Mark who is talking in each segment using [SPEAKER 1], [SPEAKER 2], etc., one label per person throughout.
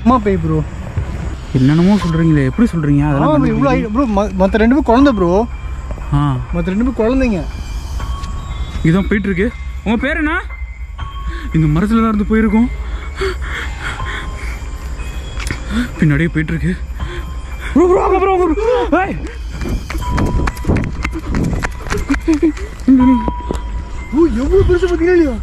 [SPEAKER 1] அம்மா பேய் ப்ரோ.
[SPEAKER 2] என்னென்னமோ சொல்கிறீங்களே, எப்படி சொல்கிறீங்க அதெல்லாம்?
[SPEAKER 1] இவ்வளோ ப்ரோ, மற்ற 2 பேர் குழந்தை ப்ரோ. மற்ற 2 பேர் குழந்தைங்க.
[SPEAKER 2] இதுதான் போயிட்டுருக்கு. உங்கள் பேர் என்ன? இந்த மரத்தில் தான் இருந்து போயிருக்கோம். பின்னாடியே போயிட்டுருக்கு. ப்ரோ ப்ரோ ப்ரோ ப்ரோ
[SPEAKER 1] எவ்வளோ பெருசு பார்த்தீங்களா இல்லையா?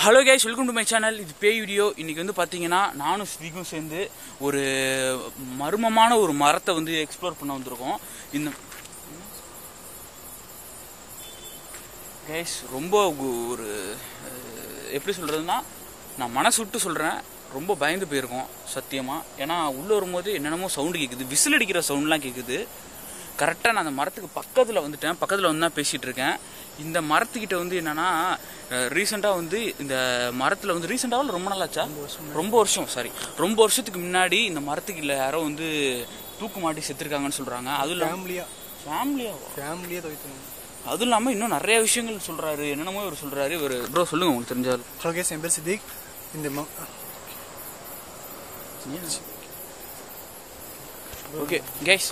[SPEAKER 2] Hello guys, welcome to my channel. இது பேய் வீடியோ. இன்றைக்கி வந்து பார்த்தீங்கன்னா நானும் ஸ்ரீக்கும் சேர்ந்து ஒரு மர்மமான ஒரு மரத்தை வந்து எக்ஸ்ப்ளோர் பண்ண வந்திருக்கோம். இந்த கைஸ் ரொம்ப ஒரு எப்படி சொல்கிறதுனா, நான் மனசு விட்டு சொல்கிறேன், ரொம்ப பயந்து போயிருக்கோம் சத்தியமாக. ஏன்னா உள்ளே வரும்போது என்னென்னமோ சவுண்டு கேட்குது, விசில் அடிக்கிற சவுண்ட்லாம் கேட்குது. கரெக்டாக நான் அந்த மரத்துக்கு பக்கத்தில் வந்துட்டேன். பக்கத்தில் வந்து தான் பேசிகிட்டு இருக்கேன். இந்த மரத்துக்கிட்ட வந்து என்னென்னா, ரீசெண்டாக வந்து இந்த மரத்தில் வந்து ரீசெண்டாக ரொம்ப நாளாச்சா, ரொம்ப வருஷத்துக்கு முன்னாடி இந்த மரத்துக்கு இல்லை யாரோ வந்து தூக்கு மாட்டி செத்துருக்காங்கன்னு சொல்கிறாங்க. அதுவும் ஃபேமிலியாக துவைத்தாங்க. அதுவும் இல்லாமல் இன்னும் நிறைய விஷயங்கள் சொல்கிறாரு, என்னென்னமோ இவர் சொல்கிறாரு. இவர் ப்ரோ சொல்லுங்கள் உங்களுக்கு தெரிஞ்சால்.
[SPEAKER 1] ஓகே, என் பேர் சித்திக். இந்த
[SPEAKER 2] ஓகே கைஸ்,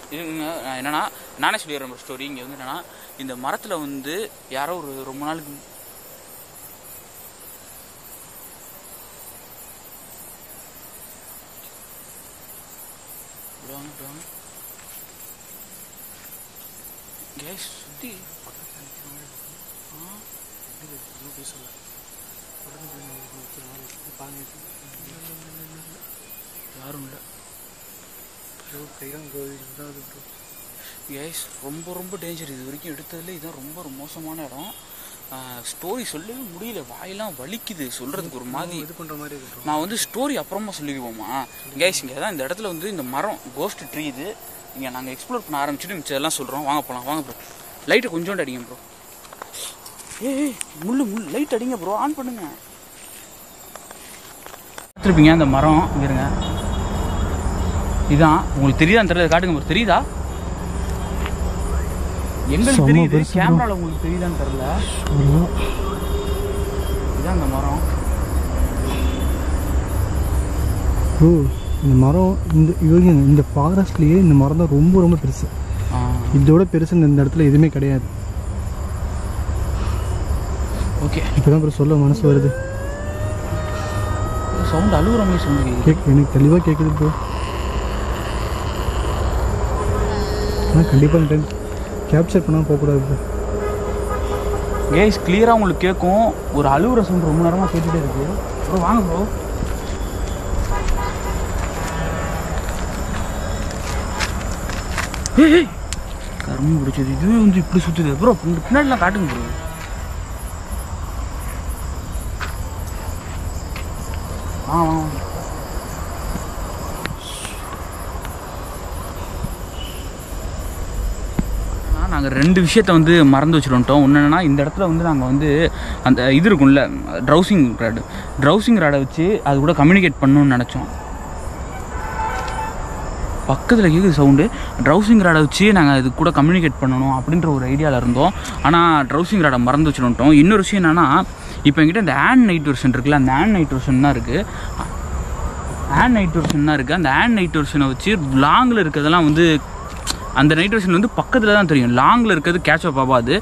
[SPEAKER 2] என்னன்னா நானே சொல்லிடுறேன் ஒரு ஸ்டோரி. இங்கே வந்து என்னன்னா, இந்த மரத்தில் வந்து யாரோ ஒரு ரொம்ப நாளுக்கு கைஸ் சுற்றி யாரும் இல்லை. கைஸ் ரொம்ப ரொம்ப டேஞ்சர். இது வரைக்கும் எடுத்ததுல இதுதான் ரொம்ப மோசமான இடம். ஸ்டோரி சொல்லவே முடியல, வாயெல்லாம் வலிக்குது சொல்கிறதுக்கு ஒரு மாதிரி
[SPEAKER 1] இது பண்ணுற மாதிரி இருக்கு.
[SPEAKER 2] நான் வந்து ஸ்டோரி அப்புறமா சொல்லிக்குவோமா கைஸ். இங்கே தான் இந்த இடத்துல வந்து இந்த மரம் கோஸ்ட் ட்ரீ. இது இங்கே நாங்கள் எக்ஸ்ப்ளோர் பண்ண ஆரம்பிச்சுட்டு மிச்சம் எல்லாம் சொல்கிறோம். வாங்க போகலாம், வாங்க ப்ரோ. லைட்டை கொஞ்சோண்டு அடிங்க ப்ரோ. ஏய் முள்ளு லைட் அடிங்க ப்ரோ, ஆன் பண்ணுங்க. பார்த்துருப்பீங்க அந்த மரம் இருங்க. இதான் உங்களுக்கு தெரியுதான்னு தெரியல, காட்டுங்க ப்ரோ. தெரியுதா? எங்களுக்கு தெரியுது, கேமராவில் உங்களுக்கு தெரியுதான்னு தெரியல. இதுதான் அந்த மரம்.
[SPEAKER 1] ஓ, இந்த மரம் இந்த ஃபாரஸ்ட்லேயே இந்த மரம் தான் ரொம்ப ரொம்ப பெருசு. இதோட பெருசு இந்த இடத்துல எதுவுமே கிடையாது.
[SPEAKER 2] ஓகே,
[SPEAKER 1] இப்போ தான் ப்ரோ சொல்ல மனசு வருது.
[SPEAKER 2] சவுண்ட் அழுகுற மாதிரி சவுண்ட்
[SPEAKER 1] எனக்கு தெளிவாக கேட்குது ப்ரோ. ஆனால் கண்டிப்பாக கேப்சர் பண்ணாமல் போகக்கூடாது ப்ரோ.
[SPEAKER 2] கேஸ் கிளியராக உங்களுக்கு கேட்கும். ஒரு அழுகுற சவுண்ட் ரொம்ப நேரமாக கேட்டுகிட்டே இருக்கு ப்ரோ. வாங்க ப்ரோ. ஏய் கரும்பு பிடிச்சது இதுவே வந்து இப்படி சுற்றுது ப்ரோ. பின்னாடிலாம் காட்டுங்க ப்ரோ. நாங்கள் 2 விஷயத்தை வந்து மறந்து வச்சுருட்டோம். ஒன்று என்னென்னா, இந்த இடத்துல வந்து நாங்கள் வந்து அந்த இது இருக்கும்ல ட்ரௌசிங் ராடை வச்சு அது கூட கம்யூனிகேட் பண்ணணும்னு நினச்சோம். பக்கத்தில் கேட்குது சவுண்டு. ட்ரௌசிங் ராடை வச்சு நாங்கள் இது கூட கம்யூனிகேட் பண்ணணும் அப்படின்ற ஒரு ஐடியாவில் இருந்தோம். ஆனால் ட்ரௌசிங் ராடை மறந்து வச்சுருட்டோம். இன்னொரு விஷயம் என்னென்னா, இப்போ என்கிட்ட இந்த நைட் வெர்ஷன் இருக்குல்ல, அந்த நைட் வெர்ஷன் தான் இருக்குது. அந்த நைட் வெர்ஷனை வச்சு லாங்கில் இருக்கிறதெல்லாம் வந்து அந்த நைட் வெர்ஷன் வந்து பக்கத்தில் தான் தெரியும், லாங்கில் இருக்கிறது கேட்சப் ஆகாது.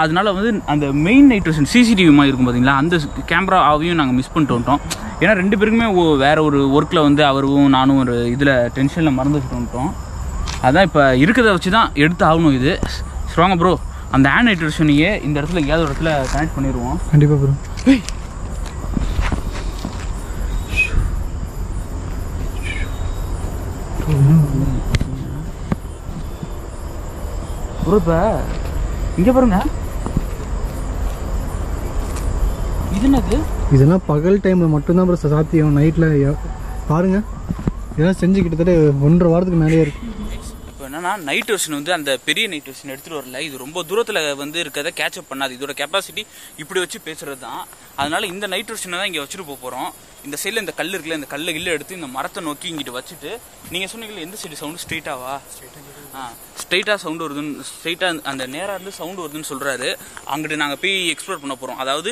[SPEAKER 2] அதனால வந்து அந்த மெயின் நைட் வெர்ஷன் சிசிடிவி மாதிரி இருக்கும் பார்த்தீங்களா, அந்த கேமராவையும் நாங்கள் மிஸ் பண்ணிட்டு வந்துட்டோம். ஏன்னா 2 பேருக்குமே வேறு ஒரு ஒர்க்கில் வந்து அவரும் நானும் ஒரு இதில் டென்ஷனில் மறந்து வச்சுட்டு வந்துட்டோம். அதான் இப்போ இருக்கிறத வச்சு தான் எடுத்து ஆகணும். இது ஸ்ட்ராங்க ப்ரோ. அந்த நைட் வெர்ஷனையே இந்த இடத்துல எங்கேயாவது ஒரு இடத்துல கனெக்ட் பண்ணிடுவோம்.
[SPEAKER 1] கண்டிப்பாக ப்ரோ.
[SPEAKER 2] ப்ரோ இப்போ இங்கே பாருங்க, இது என்னது?
[SPEAKER 1] இதெல்லாம் பகல் டைமில் மட்டும்தான் ப்ரோ சாத்தியம். நைட்டில் பாருங்கள், இதெல்லாம் செஞ்சு கிட்டத்தட்ட 1.5 வாரத்துக்கு மேலேயே இருக்குது.
[SPEAKER 2] இப்போ என்னன்னா, நைட் வெர்ஷன் வந்து அந்த பெரிய நைட் வெர்ஷன் எடுத்துகிட்டு வரல. இது ரொம்ப தூரத்தில் வந்து இருக்கிறத கேட்சப் பண்ணாது. இதோட கெப்பாசிட்டி இப்படி வச்சு பேசுகிறது தான். அதனால இந்த நைட் வெர்ஷனை தான் இங்கே வச்சுட்டு போகிறோம். இந்த சைடில் இந்த கல் இருக்குல்ல, இந்த கல்லை கில்ல எடுத்து இந்த மரத்தை நோக்கி இங்கிட்டு வச்சுட்டு, நீங்கள் சொன்னீங்களா எந்த சைடு சவுண்டு ஸ்ட்ரெயிட்டாவா? ஸ்ட்ரெயிட்டாக சவுண்டு வருதுன்னு, ஸ்ட்ரெயிட்டாக அந்த நேராக இருந்து சவுண்டு வருதுன்னு சொல்கிறாரு. அங்கிட்டு நாங்கள் போய் எக்ஸ்ப்ளோர் பண்ண போகிறோம். அதாவது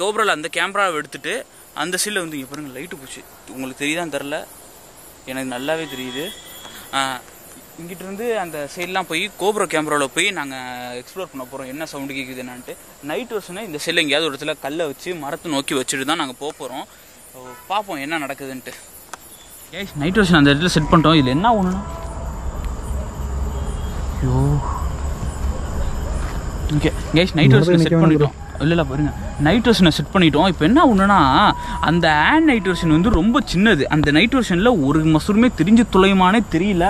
[SPEAKER 2] கோப்ராவில் அந்த கேமராவை எடுத்துகிட்டு அந்த சைடில் வந்து இங்கே பாருங்கள் லைட்டு போச்சு. உங்களுக்கு தெரியுதான்னு தெரில, எனக்கு நல்லாவே தெரியுது. இங்கிட்டிருந்து அந்த சைட்லாம் போய் கோப்ரா கேமராவில் போய் நாங்கள் எக்ஸ்ப்ளோர் பண்ண போகிறோம், என்ன சவுண்டு கேட்குது என்னான்ட்டு. நைட் வருஷம்னா இந்த சைடில் எங்கேயாவது ஒரு இடத்துல கல்லை வச்சு மரத்தை நோக்கி வச்சுட்டு தான் நாங்கள் போக போகிறோம். பார்ப்போம் என்ன நடக்குதுன்ட்டு. கேஸ் நைட் வருஷன் அந்த இடத்துல செட் பண்ணிட்டோம். இதில் என்ன ஒன்றுனா, ஐயோ ஓகே கேஸ் நைட் வருஷன் செட் பண்ணிட்டோம். இல்லை பாருங்க, நைட் வெர்ஷனை செட் பண்ணிட்டோம். இப்போ என்ன ஒன்றுனா, அந்த நைட் வெர்ஷன் வந்து ரொம்ப சின்னது. அந்த நைட் வெர்ஷனில் ஒரு மசூருமே தெரிஞ்சு துளையுமானே தெரியல.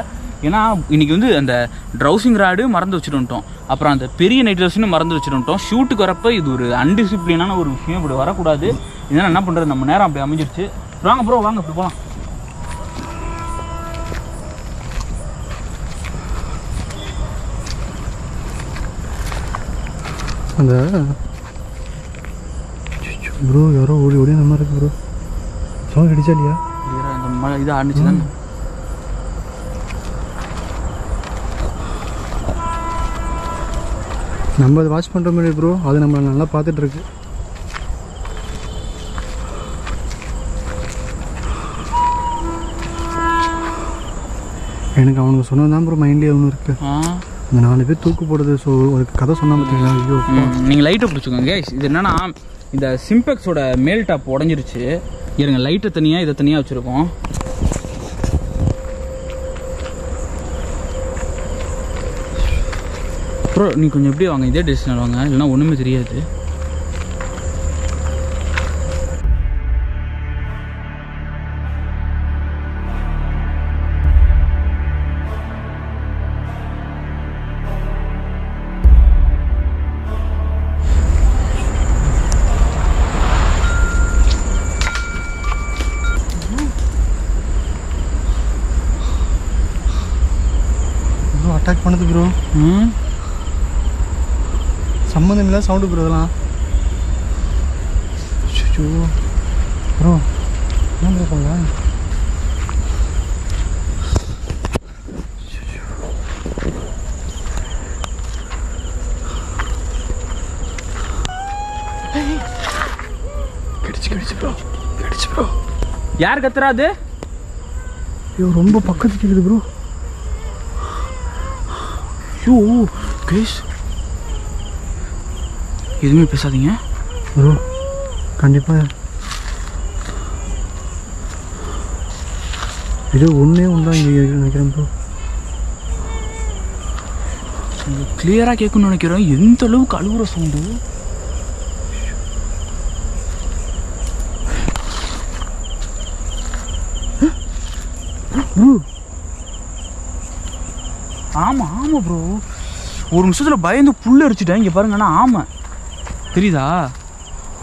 [SPEAKER 2] ஏன்னா இன்றைக்கி வந்து அந்த ட்ரௌசிங் ராடு மறந்து வச்சுட்டு வந்துட்டோம். அப்புறம் அந்த பெரிய நைட் வெர்ஷனும் மறந்து வச்சுட்டு வந்துட்டோம். ஷூட்டுக்கு வரப்போ இது ஒரு அன்டிசிப்ளினான ஒரு விஷயம், இப்படி வரக்கூடாது. இதனால் என்ன பண்ணுறது, நம்ம நேரம் அப்படி அமைஞ்சிருச்சு. வாங்க ப்ரோ வாங்க இப்படி போகலாம்.
[SPEAKER 1] அந்த ப்ரோ யாரோ ஓடி ஓடி அந்த மாதிரி இருக்கு ப்ரோ. சவுண்ட் அடிச்சா இல்லையா?
[SPEAKER 2] இந்த மழை இதாக ஆடிச்சு தானே.
[SPEAKER 1] நம்ம அதை வாட்ச் பண்ணுற மாதிரி ப்ரோ, அது நம்ம நல்லா பார்த்துட்டு இருக்கு. எனக்கு அவனுக்கு சொன்னதான் ப்ரோ மைண்ட்லேயே ஒன்று இருக்கு. அந்த 4 பேர் தூக்கு போடுறது. ஸோ அதுக்கு கதை சொன்னா பார்த்தீங்களா? ஐயோ
[SPEAKER 2] நீங்கள் லைட்டை பிடிச்சிக்கோங்க. இது என்னன்னா, இந்த சிம்பெக்ஸோட மேல் டாப் உடஞ்சிருச்சு. இருங்க, லைட்டை தனியாக இதை தனியாக வச்சுருக்கோம். ப்ரோ நீ கொஞ்சம் எப்படி வாங்க, இதே டெஸ்டினல் வாங்க, இல்லைன்னா ஒன்றுமே தெரியாது.
[SPEAKER 1] அட்டாக் பண்ணுது ப்ரோ. சம்மந்தம் இல்லை சவுண்டு ப்ரோ. இதெல்லாம் ப்ரோ என்ன ப்ரோ பண்ணலாம்? கிடைச்சு ப்ரோ.
[SPEAKER 2] யார் கத்துறாது?
[SPEAKER 1] ஐயோ ரொம்ப பக்கத்துக்கு இருக்குது ப்ரோ.
[SPEAKER 2] ஐயோ கேஸ் எதுவுமே பேசாதீங்க
[SPEAKER 1] ப்ரோ. கண்டிப்பாக இது ஒன்றே ஒன்றா இங்கே நினைக்கிறேன் ப்ரோ.
[SPEAKER 2] கிளியராக கேட்கணும்னு நினைக்கிறேன். எந்த அளவுக்கு அழுகுற சவுண்டு.
[SPEAKER 1] ப்ரோ
[SPEAKER 2] ஆமாம் ப்ரோ, ஒரு நிமிஷத்தில் பயந்து புல் அரிச்சிட்டேன். இங்கே பாருங்கண்ணா, ஆமாம் தெரியுதா?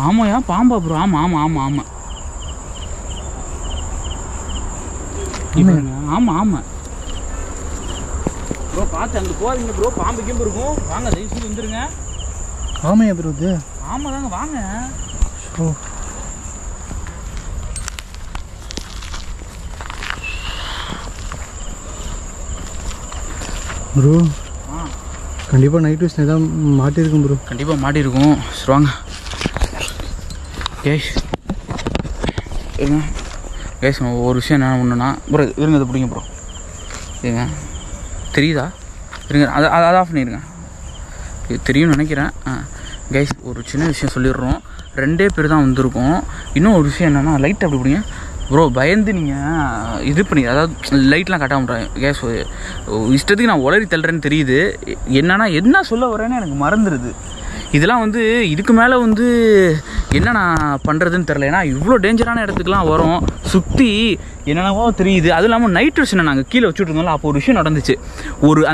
[SPEAKER 2] ஆமாயா பாம்பா ப்ரோ? ஆமாம் ஆமாம் ப்ரோ. பார்த்து அங்கே போகாதீங்க ப்ரோ, பாம்பு கேம்பு இருக்கும். வாங்க தயவு செஞ்சு வந்துடுங்க.
[SPEAKER 1] ஆமையா ப்ரோ இது?
[SPEAKER 2] ஆமாம் தாங்க, வாங்க.
[SPEAKER 1] ஓ ப்ரோ, கண்டிப்பாக நைட் விஷயம் எதாவது மாட்டியிருக்கும் ப்ரோ.
[SPEAKER 2] கண்டிப்பாக மாட்டியிருக்கும். வாங்க கேஷ் இருங்க. கேஷ் ஒரு விஷயம் என்ன ஒன்றுனா ப்ரோ, இருங்க அதை பிடிங்க ப்ரோ. இருங்க, தெரியுதா? இருங்க, அதை ஆஃப் பண்ணிடுங்க. இது தெரியும்னு நினைக்கிறேன். கேஷ் ஒரு சின்ன விஷயம் சொல்லிடுறோம். 2 பேர் தான் வந்திருக்கோம். இன்னும் ஒரு விஷயம் என்னென்னா, லைட் அப்படி பிடிங்க ப்ரோ. பயந்து நீங்கள் இது பண்ணி, அதாவது லைட்லாம் கட்ட மாட்டேன். கேஸ் இஷ்டத்துக்கு நான் உளறி தள்ளுறேன்னு தெரியுது. என்னன்னா என்ன சொல்ல வரேன்னு எனக்கு மறந்துடுது. இதெல்லாம் வந்து இதுக்கு மேலே வந்து என்ன நான் பண்ணுறதுன்னு தெரில. ஏன்னா இவ்வளோ டேஞ்சரான இடத்துக்குலாம் வரும், சுற்றி என்னென்னவோ தெரியுது. அதுவும் இல்லாமல் நைட் விஷனை நாங்கள் கீழே வச்சுட்டு இருந்தோம்ல, அப்போ ஒரு விஷயம் நடந்துச்சு.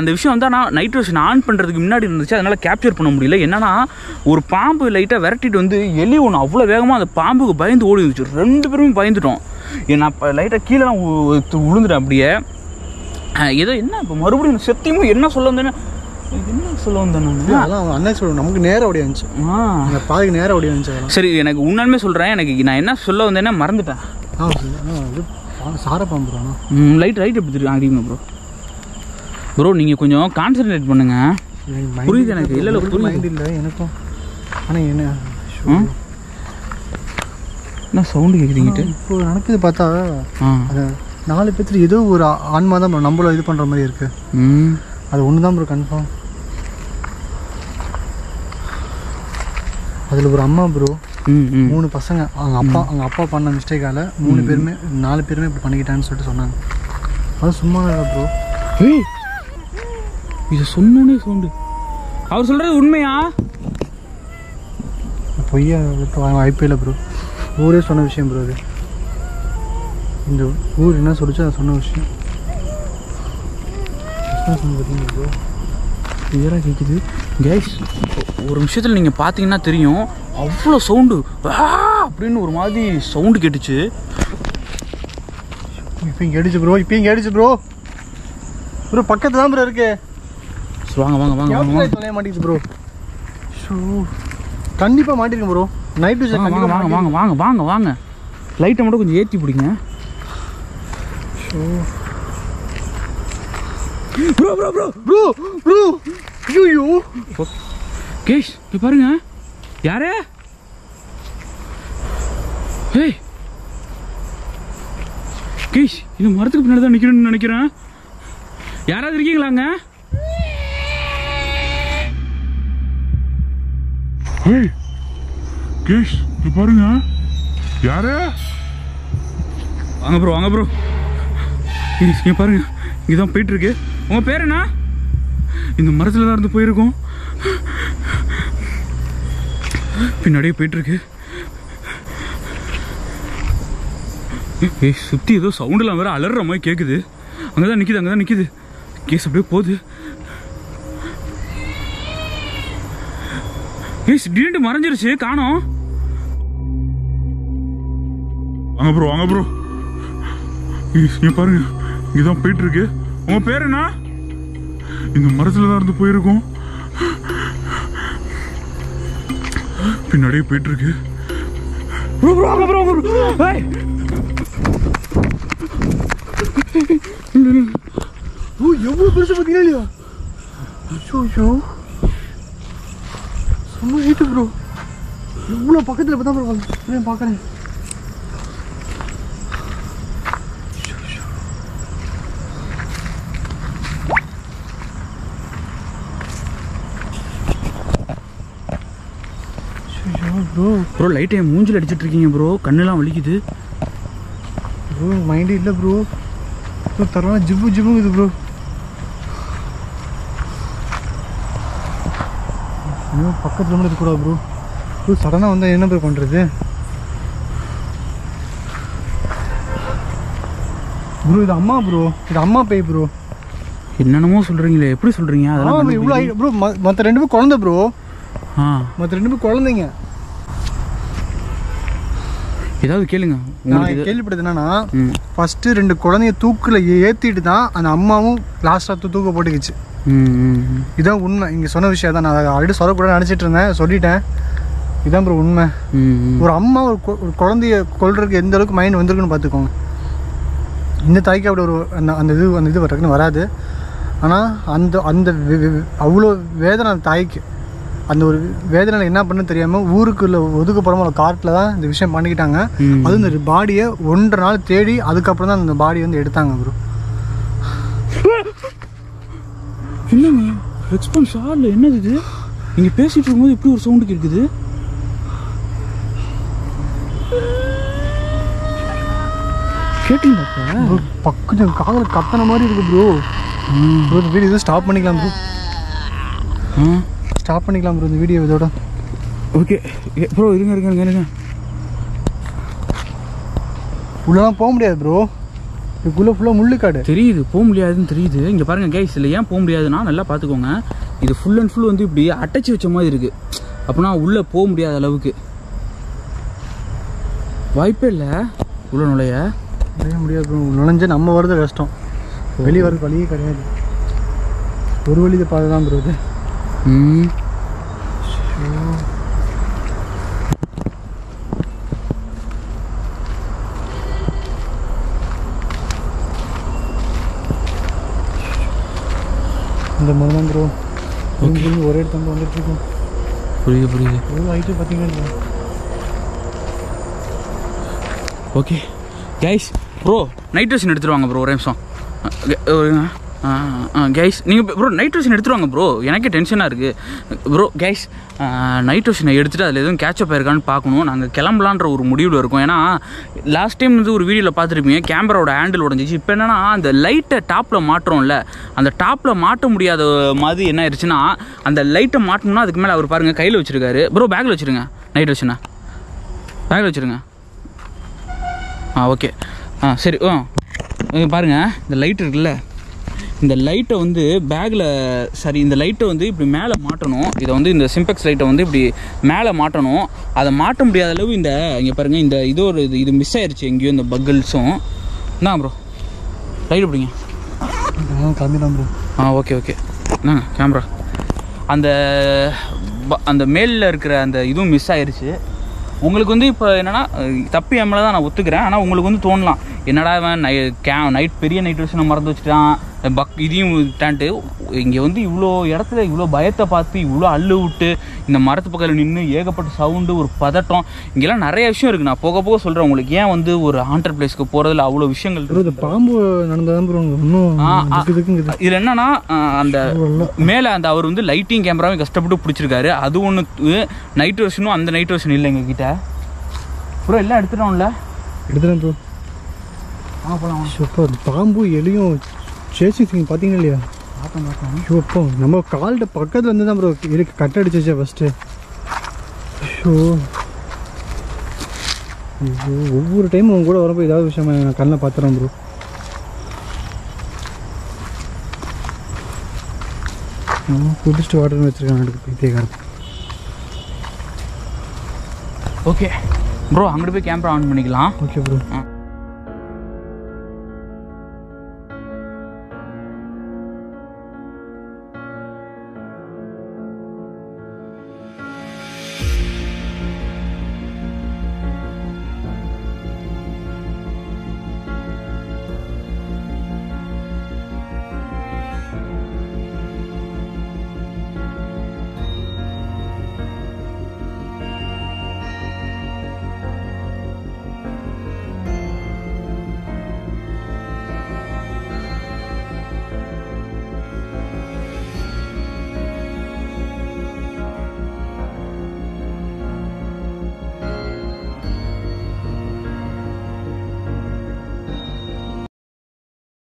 [SPEAKER 2] அந்த விஷயம் வந்து நான் நைட் விஷன் ஆன் பண்ணுறதுக்கு முன்னாடி இருந்துச்சு, அதனால் கேப்சர் பண்ண முடியல. என்னன்னா ஒரு பாம்பு லைட்டாக விரட்டிட்டு வந்து எலி ஒன்று அவ்வளோ வேகமாக அந்த பாம்புக்கு பயந்து ஓடி வந்துச்சு. 2 பேருமே பயந்துட்டோம். நான் இப்போ லைட்டாக கீழே விழுந்துட்டேன் அப்படியே. ஏதோ என்ன இப்போ மறுபடியும் சத்தியமும் என்ன சொல்ல வந்தேன்னு என்ன சொல்ல வந்தேன் நான்?
[SPEAKER 1] அதெல்லாம் அவங்க அண்ணன் சொல்லுவோம், நமக்கு நேரம் ஓடி வந்துச்சு. அந்த பாதிக்கு நேரம் ஓடி வந்துச்சு.
[SPEAKER 2] சரி, எனக்கு உண்மையுமே சொல்கிறேன், எனக்கு நான் என்ன சொல்ல வந்தேன்னா மறந்துட்டேன்.
[SPEAKER 1] இது சாரப்பாம்பு ப்ரோ.
[SPEAKER 2] ரைட் எப்படி தெரியும் அடிங்க ப்ரோ. ப்ரோ நீங்கள் கொஞ்சம் கான்சன்ட்ரேட் பண்ணுங்க. புரியுது எனக்கு. இல்லை புரியுது.
[SPEAKER 1] மைண்ட் இல்லை எனக்கும். ஆனால் என்ன
[SPEAKER 2] சவுண்டு கேட்குறீங்கிட்டு
[SPEAKER 1] இப்போ நடக்குது பார்த்தா அது 4 பேர்த்துல ஏதோ ஒரு ஆன்மா தான் ப்ரோ நம்மள இது பண்ணுற மாதிரி இருக்கு. அது ஒன்று தான் ப்ரோ கன்ஃபார்ம். அதில் ஒரு அம்மா ப்ரோ, 3 பசங்க. அவங்க அப்பா பண்ண மிஸ்டேக்கால் 4 பேருமே இப்படி பண்ணிக்கிட்டான்னு சொல்லிட்டு சொன்னாங்க. அது சும்மா இல்லை ப்ரோ.
[SPEAKER 2] இது சொன்னோன்னே சவுண்டு. அவர் சொல்கிறது உண்மையா?
[SPEAKER 1] பொய்யா வாய்ப்பே இல்லை ப்ரோ. ஊரே சொன்ன விஷயம் ப்ரோ. அது இந்த ஊர் என்ன சொல்லிச்சு அதை சொன்ன விஷயம். பார்த்தீங்க ப்ரோ, கிளியராக கேட்குது.
[SPEAKER 2] கேஸ் ஒரு விஷயத்தில் நீங்கள் பார்த்தீங்கன்னா தெரியும், அவ்வளோ சவுண்டு அப்படின்னு ஒரு மாதிரி சவுண்டு கேட்டுச்சு.
[SPEAKER 1] இப்போ இங்கே அடிச்சு ப்ரோ. ப்ரோ பக்கத்தில் தான் ப்ரோ இருக்கு.
[SPEAKER 2] வாங்க
[SPEAKER 1] தொலைய மாட்டேங்குது ப்ரோ. ஷூ கண்டிப்பாக மாட்டிருக்கேன் ப்ரோ. நைட் விஷயம்
[SPEAKER 2] வாங்க லைட்டை மட்டும் கொஞ்சம் ஏற்றி பிடிங்க.
[SPEAKER 1] ப்ரோ ஐயோ
[SPEAKER 2] கேஷ் இங்க பாருங்க. யாரே? ஏய் கேஷ், இந்த மரத்துக்கு பின்னாடி தான் நிக்கிறேன்னு நினைக்கிறேன். யாராவது இருக்கீங்களாங்க?
[SPEAKER 3] ஏய் கேஷ் இங்க பாருங்க. யாரே?
[SPEAKER 2] வாங்க ப்ரோ. இங்க பாருங்க, இங்கதான் போயிட்டு இருக்கு. உங்க பேர் என்ன? இந்த மரத்துல தான் இருந்து போயிருக்கோம். பின்னாடியே போயிட்டு இருக்கு. சுத்தி ஏதோ சவுண்ட்லாம் வேற அலற மாதிரி கேக்குது. அங்கதான் நிக்குது. கேஸ் அப்படியே போகுது. கேஸ் திடீர்னு மறைஞ்சிருச்சு, காணோம்.
[SPEAKER 3] வாங்க ப்ரோ. இங்க பாருங்க, இங்கதான் போயிட்டு இருக்கு. உங்க பேர் என்ன? இந்த மரத்துல தான் இருந்து போயிருக்கோம். பின்னாடியே போயிட்டு இருக்கு.
[SPEAKER 1] எவ்வளோ பெருசு பார்த்தீங்களா இல்லையா? ஐயோ சும்மா ஹீட்டு ப்ரோ. எவ்வளோ பக்கத்தில் பார்த்தா ப்ரோ பார்க்குறேன்.
[SPEAKER 2] ப்ரோ லைட்டை மூஞ்சில் அடிச்சிட்டு இருக்கீங்க ப்ரோ. கண்ணெல்லாம் வலிக்குது
[SPEAKER 1] ப்ரோ. மைண்டு இல்லை ப்ரோ. தரவா ஜிப்புங்குது ப்ரோ. இன்னும் பக்கத்தில் மட்டும் இருக்கக்கூடாது ப்ரோ. சடனாக வந்தால் என்ன ப்ரோ பண்ணுறது ப்ரோ? இது அம்மா பேய் ப்ரோ.
[SPEAKER 2] என்னென்னமோ சொல்கிறீங்களே, எப்படி சொல்கிறீங்க? அதெல்லாம்
[SPEAKER 1] இவ்வளோ ப்ரோ. மற்ற 2 பேரும் குழந்தை ப்ரோ. மற்ற 2 பேரும் குழந்தைங்க.
[SPEAKER 2] ஏதாவது கேளுங்க.
[SPEAKER 1] நான் கேள்விப்பட்டது என்னன்னா, ஃபர்ஸ்ட் 2 குழந்தைய தூக்கில் ஏற்றிட்டு தான் அந்த அம்மாவும் லாஸ்ட்டாக தூக்க போட்டுக்குச்சு. இதான் உண்மை. இங்கே சொன்ன விஷயம் தான். நான் ஆல்ரெடி சொல்லக்கூடாது நினச்சிட்டு இருந்தேன், சொல்லிட்டேன். இதான் ப்ரோ உண்மை. ஒரு அம்மா ஒரு குழந்தைய கொல்றதுக்கு எந்த அளவுக்கு மைண்ட் வந்திருக்குன்னு பார்த்துக்கோங்க. இந்த தாய்க்கு அப்படி ஒரு அந்த இது டக்குன்னு வராது. ஆனால் அந்த அவ்வளோ வேதனை அந்த தாய்க்கு. அந்த ஒரு வேதனை என்ன பண்ணு தெரியாமல் ஊருக்குள்ள ஒதுக்கப்புறமா ஒரு காட்டில் தான் இந்த விஷயம் பண்ணிக்கிட்டாங்க. அதுவும் இந்த பாடியை 1.5 நாள் தேடி அதுக்கப்புறம் தான் அந்த பாடியை வந்து எடுத்தாங்க ப்ரோ.
[SPEAKER 2] என்னங்க ரெஸ்பான்ஸ் ஆகல? என்னது இது? நீங்கள் பேசிகிட்டு இருக்கும்போது இப்படி ஒரு சவுண்டு கேட்குது. கேட்டீங்களாப்பா?
[SPEAKER 1] பக்கத்து காதில் கத்தன மாதிரி இருக்கு ப்ரோ. இந்த வீடியோ எதுவும் ஸ்டாப் பண்ணிக்கலாம் ப்ரோ. ஸ்டாப் பண்ணிக்கலாம் ப்ரோ இந்த வீடியோ இதோட.
[SPEAKER 2] ஓகே ப்ரோ, இருங்க.
[SPEAKER 1] உள்ளலாம் போக முடியாது ப்ரோ. இதுக்குள்ளே ஃபுல்லாக முள்ளுக்காடு.
[SPEAKER 2] தெரியுது, போக முடியாதுன்னு தெரியுது. இங்கே பாருங்கள் கைஸ், இல்லை ஏன் போக முடியாதுன்னா நல்லா பார்த்துக்கோங்க. இது ஃபுல் அண்ட் ஃபுல் வந்து இப்படி அடைச்சி வச்ச மாதிரி இருக்குது. அப்படின்னா உள்ளே போக முடியாத அளவுக்கு வாய்ப்பே இல்லை. உள்ளே நுழைய
[SPEAKER 1] முடியாது ப்ரோ. நுழைஞ்சு நம்ம வர்றது கஷ்டம். வெளியே வர்றது வழியே கிடையாது. ஒரு வழியை பாதை தான் ப்ரோ இது. இந்த மாதிரி தான் ப்ரோ ஒரே இடத்துல வந்துட்டு இருக்கோம்.
[SPEAKER 2] புரியுது
[SPEAKER 1] எவ்வளோ ஹைட்டு பார்த்தீங்கன்னா.
[SPEAKER 2] ஓகே கைஸ் ப்ரோ நைட்ரேஷன் எடுத்துட்டு வாங்க ப்ரோ ஒரே நிமிஷம். கைஸ் நீங்கள் ப்ரோ நைட்ரேஷன் எடுத்துட்டு வாங்க ப்ரோ. எனக்கே டென்ஷனாக இருக்குது ப்ரோ. கைஸ் நைட்ரேஷனை எடுத்துகிட்டு அதில் எதுவும் கேட்சப் ஆயிருக்கான்னு பார்க்கணும். நாங்கள் கிளம்பலான்ற ஒரு முடிவில் இருக்கோம். ஏன்னா லாஸ்ட் டைம் வந்து ஒரு வீடியோவில் பார்த்துருப்பீங்க கேமராவோட ஹேண்டில் உடஞ்சிச்சு. இப்போ என்னென்னா அந்த லைட்டை டாப்பில் மாட்டுறோம்ல, அந்த டாப்பில் மாட்ட முடியாத மாதிரி என்ன ஆயிடுச்சுன்னா அந்த லைட்டை மாட்டணும்னா அதுக்கு மேலே அவர் பாருங்கள் கையில் வச்சுருக்காரு. ப்ரோ பேக்கில் வச்சுருங்க நைட்ரேஷனை, பேக்கில் வச்சுருங்க. ஓகே சரி. பாருங்கள் இந்த லைட் இருக்குல்ல, இந்த லைட்டை வந்து பேக்கில் சரி இந்த லைட்டை வந்து இப்படி மேலே மாட்டணும். இதை வந்து இந்த சிம்பெக்ஸ் லைட்டை வந்து இப்படி மேலே மாட்டணும். அதை மாட்ட முடியாத அளவு இந்த இங்கே பாருங்கள் இந்த இது மிஸ் ஆயிடுச்சு எங்கேயோ இந்த பக்கிள்ஸும். என்ன ப்ரோ லைட் பிடிங்க.
[SPEAKER 1] கிளம்பிடலாம் ப்ரோ.
[SPEAKER 2] ஓகே என்னங்க கேமரா அந்த மேலில் இருக்கிற அந்த இதுவும் மிஸ் ஆயிடுச்சு. உங்களுக்கு வந்து இப்போ என்னென்னா தப்பி எம்எல்ஏ தான் நான் ஒத்துக்கிறேன். ஆனால் உங்களுக்கு வந்து தோணலாம் என்னடா இவன் நைட் பெரிய நைட்ரேஷனை மறந்து வச்சுட்டான் இதையும் விட்டான்ட்டு. இங்கே வந்து இவ்வளோ இடத்துல இவ்வளோ பயத்தை பார்த்து இவ்வளோ அள்ளு விட்டு இந்த மரத்து பக்கத்தில் நின்று ஏகப்பட்ட சவுண்டு ஒரு பதட்டம் இங்கெல்லாம் நிறைய விஷயம் இருக்குது. நான் போக போக சொல்கிறேன் உங்களுக்கு. ஏன் வந்து ஒரு ஹாண்டட் பிளேஸ்க்கு போகிறதுல அவ்வளோ விஷயங்கள் இருக்குது.
[SPEAKER 1] பாம்பு நடந்ததான் ப்ரோ இன்னும்.
[SPEAKER 2] இதில் என்னன்னா அந்த மேலே அந்த அவர் வந்து லைட்டிங் கேமராவும் கஷ்டப்பட்டு பிடிச்சிருக்காரு. அது ஒன்று நைட்ரேஷனும் அந்த நைட்ரேஷன் இல்லை எங்ககிட்ட ப்ரோ. எல்லாம் எடுத்துட்டோம்ல.
[SPEAKER 1] எடுத்துட்டேன் ப்ரோ.
[SPEAKER 2] போகலாம்.
[SPEAKER 1] சூப்பர். பாம்பு எலியும் சேசிங் சீன் பார்த்தீங்கன்னா இல்லையா? அப்போ நம்ம கால்கிட்ட பக்கத்தில் வந்து தான் ப்ரோ இருக்கு கட் அடிச்சிச்சா ஃபஸ்ட்டு. ஒவ்வொரு டைமும் உங்க கூட வரப்போ ஏதாவது விஷயம் நான் கண்ணில் பார்த்துறேன் ப்ரோ. குடிச்சிட்டு வாட்டர்னு வச்சுருக்காங்க எனக்கு பைத்தியக்காரன்.
[SPEAKER 2] ஓகே ப்ரோ அங்கிட்டு போய் கேமரா ஆன் பண்ணிக்கலாம்.
[SPEAKER 1] Okay bro.